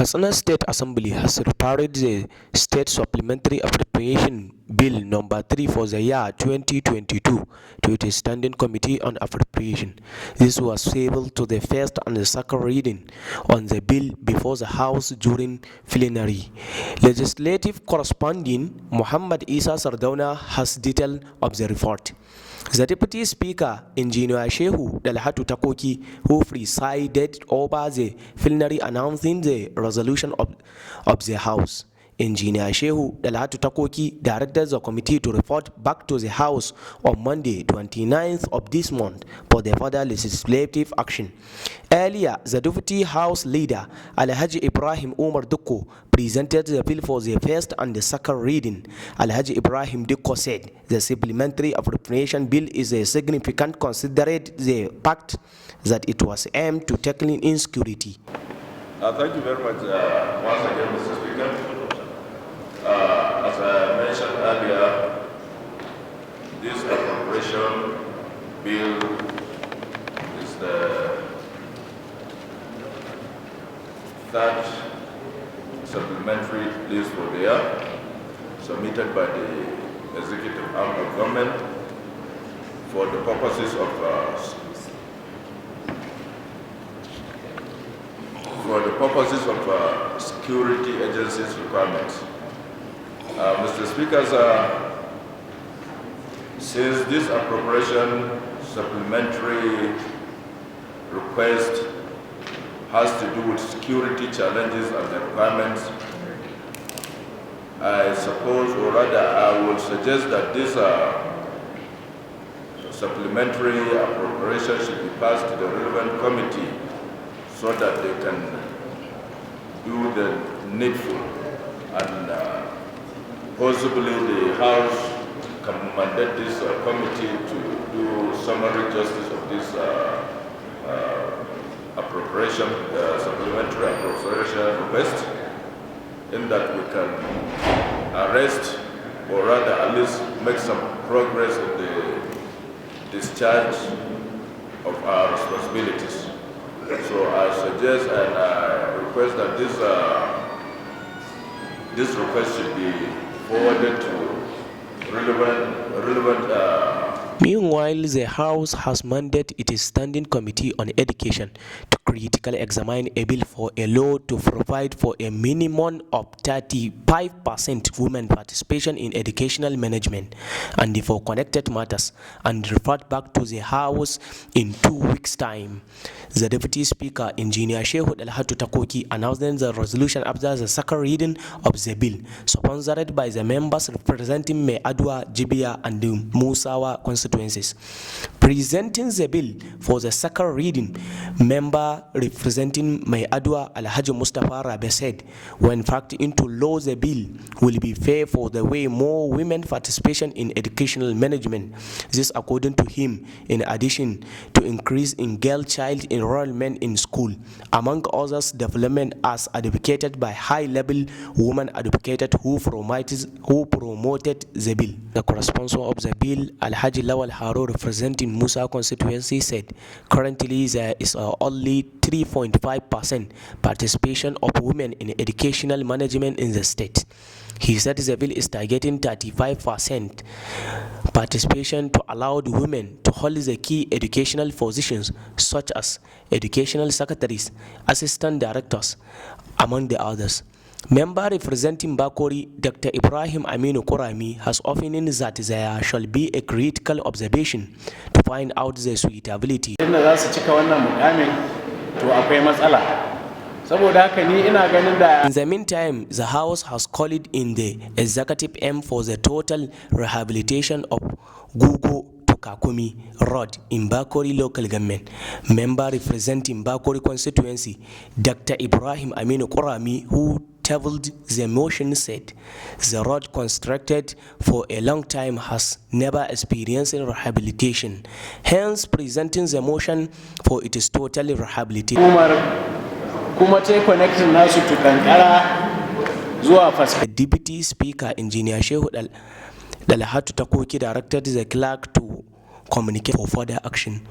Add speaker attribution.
Speaker 1: Katsina State Assembly has referred the State Supplementary Appropriation Bill No. 3 for the year 2022 to its Standing Committee on Appropriation. This was tabled to the first and the second reading on the bill before the House during plenary. Legislative correspondent Muhammad Isa Sardauna has detail of the report. The Deputy Speaker, Engineer Shehu Dalhatu Takoki, who presided over the plenary announcing the resolution of the House. Engineer Shehu Dalhatu Takoki directed the committee to report back to the House on Monday, 29th of this month for the further legislative action. Earlier, the Deputy House Leader, Alhaji Ibrahim Umar Dukko, presented the bill for the first and the second reading. Alhaji Ibrahim Dukko said the supplementary appropriation bill is a significant considering the fact that it was aimed to tackling insecurity.
Speaker 2: Thank you very much once again, Mr. Speaker. As I mentioned earlier, this appropriation bill is the third supplementary list for the year, submitted by the executive arm of government for the purposes of security agencies requirements. Mr. Speaker, since this appropriation supplementary request has to do with security challenges and requirements, I suppose, or rather I would suggest that this supplementary appropriation should be passed to the relevant committee so that they can do the needful, and possibly the House can mandate this committee to do summary justice of this appropriation, supplementary appropriation request, in that we can arrest, or rather at least make some progress in the discharge of our responsibilities. So I suggest and I request that this request should be forwarded to relevant.
Speaker 1: Meanwhile, the House has mandated its Standing Committee on Education to critically examine a bill for a law to provide for a minimum of 35% women participation in educational management and for connected matters, and referred back to the House in 2 weeks' time. The Deputy Speaker, Engineer Shehu Dalhatu Takoki, announced the resolution after the second reading of the bill, sponsored by the members representing Ma'aikatar, Jibiya, and the Musawa constituencies. Presenting the bill for the second reading, member representing Ma'aikatar Alhaji Mustafa Rabe said, when factored into law, the bill will be fair for the way more women participation in educational management. This, according to him, in addition to increase in girl child enrollment in school, among others, development as advocated by high-level women advocate who promoted the bill. The correspondent of the bill, Alhaji Lawal Haro, representing Musa constituency, said currently there is only 3.5% participation of women in educational management in the state. He said the bill is targeting 35% participation to allow the women to hold the key educational positions such as educational secretaries, assistant directors, among the others. Member representing Bakori, Dr. Ibrahim Aminu Kurami, has opined that there shall be a critical observation to find out the suitability.
Speaker 3: In
Speaker 1: the meantime, the House has called in the executive aim for the total rehabilitation of Gugu to Kakumi Road in Bakori local government. Member representing Bakori constituency, Dr. Ibrahim Aminu Kurami, who tabled the motion, said the road constructed for a long time has never experienced rehabilitation, hence presenting the motion for its total rehabilitation. The Deputy Speaker, Engineer Shehu Dalhatu Takoki, directed the clerk to communicate for further action.